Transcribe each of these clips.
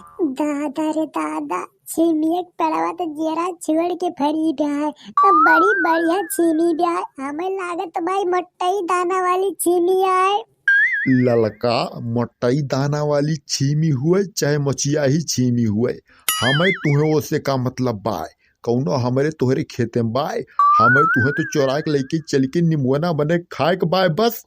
दादा रे दादा, छीमी एक पड़वा तो जरा छोड़ के फरी ब्याह तो बड़ी बढ़िया छीमी ब्याह। हमें लागत भाई मोटाई दाना वाली छीमी आए। ललका मोटाई दाना वाली छीमी हुए चाहे मचिया ही छीमी हुए, हमें तुम्हें ओसे का मतलब बाय। कौनो हमरे तोहरे खेते में बाय, हमें तुम्हें तो चोरा के लेके चल के निमुआना बने खाए के बाय बस।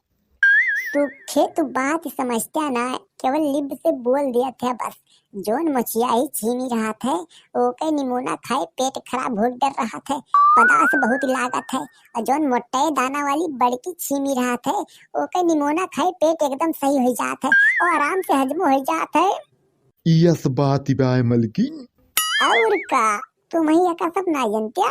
सूखे तो बात समझता ना, केवल लिब से बोल दिया था बस। जोन मचिया ही छीमी रहा था ओके निमोना खाए पेट खराब हो डर रहा था, पदार्थ बहुत लागत है। और जोन मोटाई दाना वाली बड़की छीमी रहा था ओके निमोना खाए पेट एकदम सही हो जाता है और आराम से हजम हो जाता है। यस बात बाय मलकिन। और का तुम ही का सब ना जानत्या।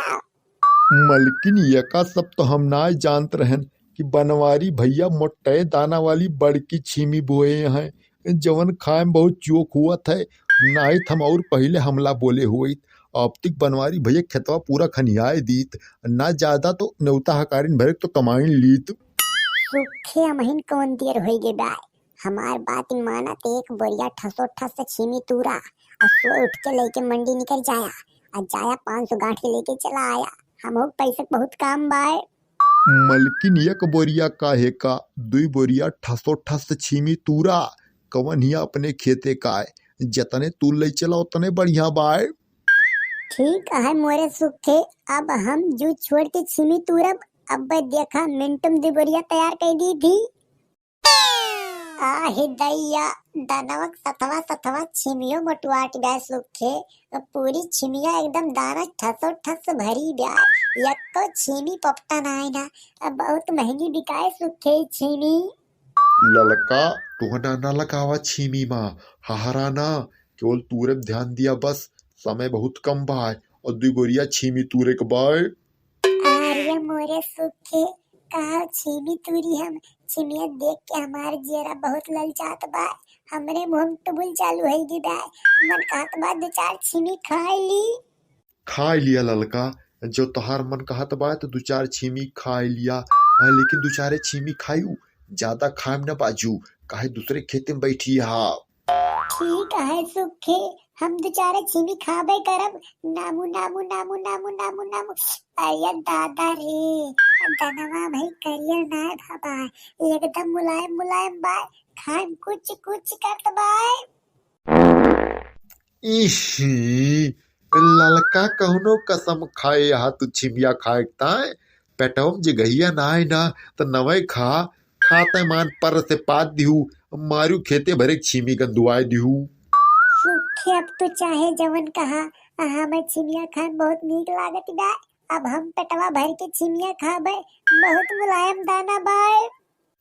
मलकिन ये का सब तो हम ना जानत रहन कि बनवारी भैया मोटे दाना वाली बड़की छीमी बोए हैं, जवन खाए में बहुत चोक हुआ था। नहीं थम और पहले हमला बोले हुई अब तक बनवारी भैया खेतवा पूरा खनियाए दीत, ना ज्यादा तो न्योता हकारिन भरे तो कमाइन लीत। सूखे महीन कौन देर हो गए बाय। हमार बात माना तो एक बोरिया ठसो ठस से छीमी तूरा और सुबह उठ के लेके मंडी निकल जाया और जाया 500 गांठ के लेके चला आया। हम हो पैसे बहुत काम बाय। मलकिन एक बोरिया काहे का, दुई बोरिया ठसो ठस छीमी तूरा कवन हिया अपने खेते का है, जतने तू ले चला उतने बढ़िया बाय। ठीक है मोरे सूखे, अब हम जू छोड़ के छीमी तूरब। अब देखा मिनटम दी बोरिया तैयार कर दी थी। आहे दैया दानवक सथवा सथवा छिमियो मोटवाट गए सूखे। पूरी छिमिया एकदम दाना ठसो ठस भरी ब्याय। यक्को छीमी पपटा नाय ना, अब बहुत महंगी बिकाए सूखे छीमी। ललका तुहना ना लगावा छीमी माँ, हहरा ना, केवल तूरे पे ध्यान दिया बस। समय बहुत कम बाय और दुई बोरिया छीमी तूरे के बाय। आर्य मोरे सूखे कहा छीमी तुरी हम। छिमिया देख के हमार जेरा बहुत ललचात बा। हमरे मुंह में टुबुल चालू है गी बा। मन कहत बा 2-4 छीमी खाई ली। खा लिया ललका, जो तोहार मन कहत बा तो 2-4 छीमी खा लिया। लेकिन 2-4 छीमी खायू, ज्यादा खाएम न बाजू, काहे दूसरे खेते में बैठी हा। ठीक है सुखे, हम 2-4 छीमी खाबे करब। नामू नामू नामू नामू नामू नामू। अरे दादा रे, दनवा भाई करियर ना भाबा, एकदम मुलायम मुलायम बाय। खाएम कुछ कुछ करत बाय। इही ललका कहनो कसम खाए हा तू छिमिया खाए ताए, पेटवम जगहिया नाय ना तो नवै खा। खाते मान पर से पात दिहू, मारू खेते भरे छीमी गंदुआए दिहू। सूखे अब तो चाहे जवन कहा, हमें छिमिया खान बहुत नीक लागत बा। अब हम पेटवा भर के छिमिया खाबे, बहुत मुलायम दाना बाय।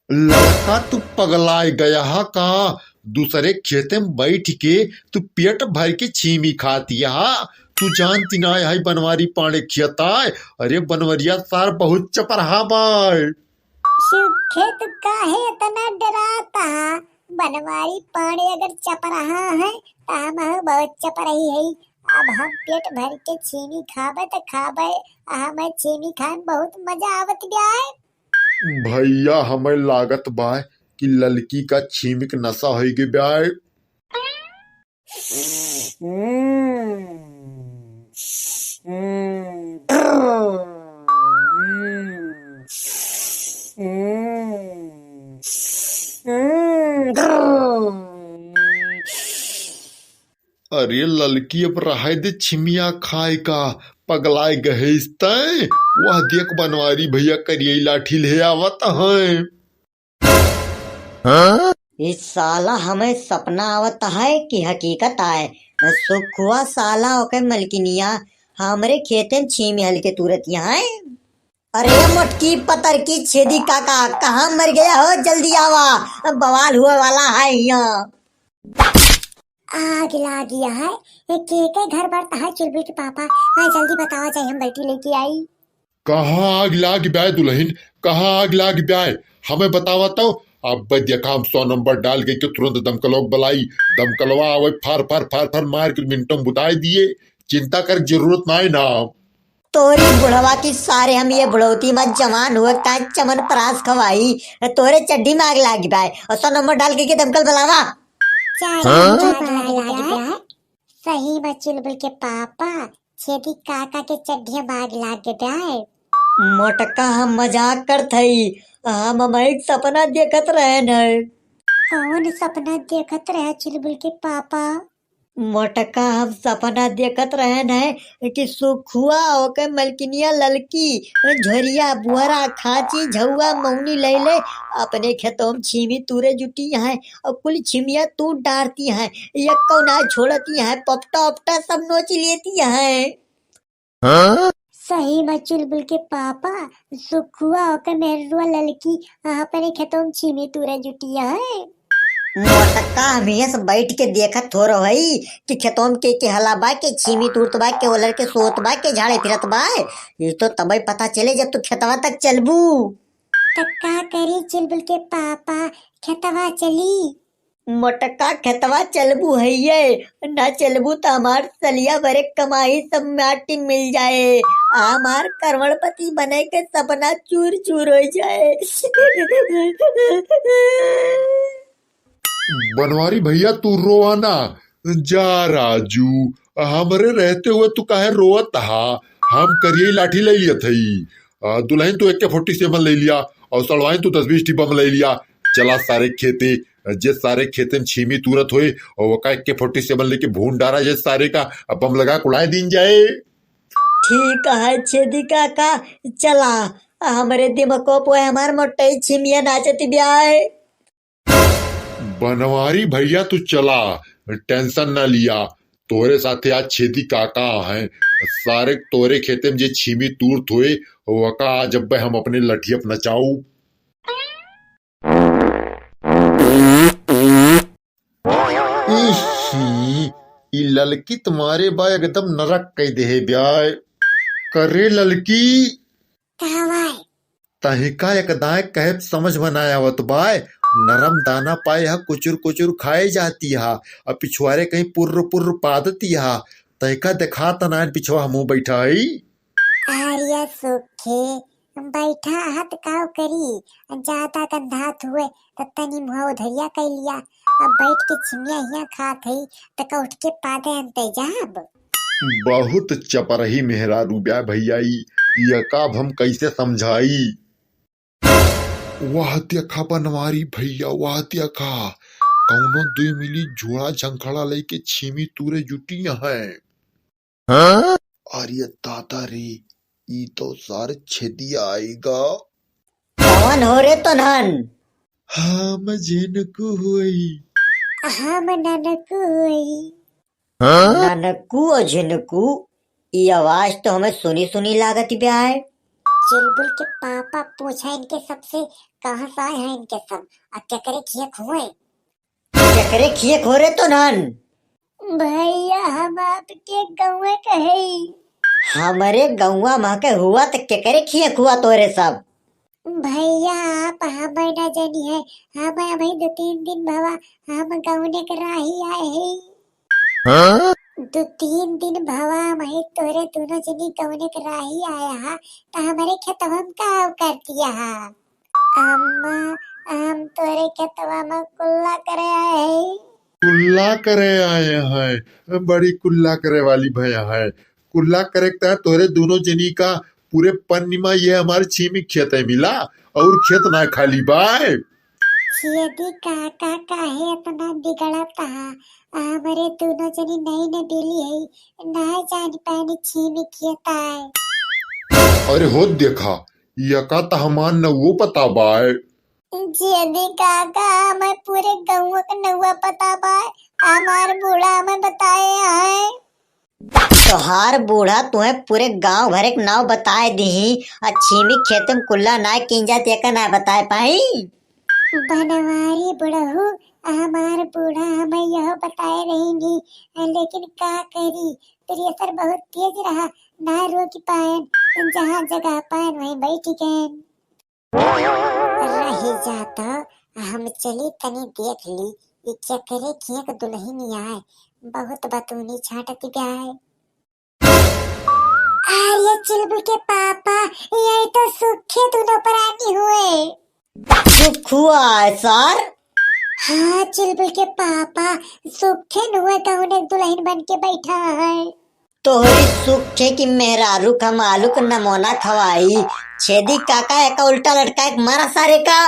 लड़का तू पगलाए गया हा का, दूसरे खेते में बैठ के तू पेट भर के छीमी खाती हा। तू जानती ना है बनवारी पाने खियताए। अरे बनवरिया सार बहुत चपरहा बाय। सूखे तो काहे इतना डराता। बनवारी पानी अगर चप रहा है तो हम बहुत चप रही है। अब हम पेट भर के छीमी खाबे तो खाबे, हमें छीमी खान बहुत मजा आवत ब्याय। भैया हमें लागत बाय कि ललकी का छीमिक नशा हो गई ब्याय। अरे ललकी अब रहे दे छिमिया खाए का, पगलाए गहेस तय। वह देख बनवारी भैया करिए लाठी ले आवत है। इस साला हमें सपना आवत है कि हकीकत आए। सुखुआ साला ओके मलकिनिया हमरे खेते में छीमी हल के तुरत यहाँ है। अरे मोटकी पतर की छेदी काका कहाँ मर गया हो, जल्दी आवा, बवाल हुआ वाला है यहाँ। आग ला गया है के घर पर है चुलबुल के पापा। जल्दी बताओ चाहिए हम बेटी लेके आई। कहाँ आग लाग ब्याय दुल्हन, कहाँ आग लाग ब्याय, हमें बतावा तो। अब देखा हम 100 नंबर डाल के तुरंत दमकलों बुलाई, दमकलवा आवे फार फार फार फार मार के मिनटों में बुताई दिए। चिंता कर जरूरत ना है ना। तोरी बुढ़वा की सारे हम ये बुढ़ौती मत जवान हुए का चमन परास खवाई, तोरे चड्डी में आग लागी बाय और 100 नंबर डाल के दमकल बुलावा। चुलबुल के पापा छेदी काका के चड्ढिया बाग लागे जाए। मोटका हम मजाक करत हई, हम एक सपना देखत रहन है। कौन सपना देखत रहे चुलबुल के पापा? मोटका हम सपना देखत रहन है कि सुखुआ ओके मलकिनिया ललकी झोरिया बुहरा खाची झौआ मौनी ले ले अपने खेतों में छीमी तूरे जुटी है और कुल छिमिया तू डारती है, एक कौना छोड़ती है, पपटा उपटा सब नोच लेती है। सही में चुलबुल के पापा, सुखुआ होकर मेहरुआ ललकी अपने खेतों में छीमी तूरे जुटिया है। मोटक्का हमेशा बैठ के देखत हो रही कि खेतों में के हला बा के छीमी तूरत बा के ओलर के सोत बा के झाड़े फिरत बा। ये तो तबे पता चले जब तू खेतवा तक चलबू। तो का करी चुलबुल के पापा, खेतवा चली? मोटक्का खेतवा चलबू है ये, ना चलबू तो हमार सलिया भरे कमाई सब माटी मिल जाए, हमार करोड़पति बने के सपना चूर चूर हो जाए। बनवारी भैया तू रोवाना जा राजू, हमरे रहते हुए तू काहे रोवत हा? हम करिए लाठी ले लिया थई, दुल्हन तू AK-47 ले लिया और सड़वाइन तू 10-20 डिब्बा में ले लिया। चला सारे खेते जे सारे खेते में छीमी तुरत होए और वो का AK-47 लेके भून डारा जे सारे का बम लगा कुड़ाए दिन जाए। ठीक है छेदी काका, चला हमारे दिमाग पे हमार मोटे छिमिया नाचती ब्याह। बनवारी भैया तू चला, टेंशन ना लिया, तोरे साथे आज छेदी काका हैं, सारे तोरे खेते में जे छीमी तूरत होए वका जब हम अपने लठियप नचाऊ। ई ललकी तुम्हारे बा एकदम नरक कह दे ब्याह करे ललकी। तहिका एक दाए कहे समझ बनाया वत बाय, नरम दाना पाए हा कुचुर कुचुर खाए जाती हा और पिछुआरे कहीं पुर्र पुर्र पादती हा, तहिका देखा तनान पिछवा मुंह बैठा है। आर्या सुखे बैठा हाथ काव करी, ज्यादा गंधात हुए तो तनी मुहा उधरिया कर लिया, अब बैठ के छिमिया हिया खात है तक उठ के पादे अंते जाब। बहुत चपरही मेहरारू ब्या भैया, यकाब हम कैसे समझाई। वाह देखा बनवारी भैया, वाह देखा कौनो दुई मिली झोड़ा झंखड़ा लेके छीमी तूरे जुटिया है। अरे दादा रे, ई तो सार छेदिया आएगा। कौन हो रे तो नन? हम जिनको हुई, हम ननकू हुई। ननकू और झिनकू, ये आवाज तो हमें सुनी सुनी लागत ब्याह। चुलबुल के पापा पूछा इनके सबसे, कहाँ से आए हैं इनके सब, अब क्या करे खियक हुए? क्या करे खिए खोरे तो नन? भैया हम आपके गाँव कहे। हमारे गौवा माँ के हुआ तो क्या करे खिए खुआ तोरे सब? भैया आप हमें न जानी है, हम अभी 2-3 दिन भवा हम गाँव ने करा ही आए हैं। 2-3 दिन भवा मैं तोरे दोनों जनी गाँव ने करा ही आया हा, तो हमारे खेतवा में का करती हा? हम तोरे खेतवा में कुल्ला करे आए हैं। कुल्ला करे आए हैं, बड़ी कुल्ला करे वाली भैया है। कुल्ला करे तोरे दोनों जनी का पूरे पन्नीमा ये हमारे छीमी खेत है मिला और खेत ना खाली बाय। छेदी काका काहे इतना बिगड़ता हा? हमारे दोनों जनी नहीं न बिली है, ना जान पानी छीमी खेता है। अरे हो देखा यका तो हमान न वो पता बाय। छेदी काका हमें पूरे गाँव का नौवा पता बाय, हमार बूढ़ा हमें बताए है। तोहार बूढ़ा तुम्हें पूरे गांव भर एक नाव बताए दी, अच्छी में खेत में कुल्ला ना किंजा तेका ना बताए पाई। बनवारी बुढ़हू, हमार बूढ़ा हमें यह बताए रहेंगी, लेकिन का करी प्रेशर बहुत तेज रहा, ना रोक पायन, जहाँ जगह पायन वहीं बैठ गए। रही जाता हम चली तनी देख ली, ये चक्करे खेक दुल्हन आए, बहुत बतूनी छाटती गाय। आर्य चुलबुल के पापा, यही तो सूखे दोनों प्राणी हुए। सुखुआ सर, हाँ चुलबुल के पापा सुखे हुए तो उन्हें दुल्हन बन के बैठा है। तोहरी सुखे की मेहरारू का मालूक नमूना खवाई। छेदी काका है का उल्टा लटका एक मारा सारे का।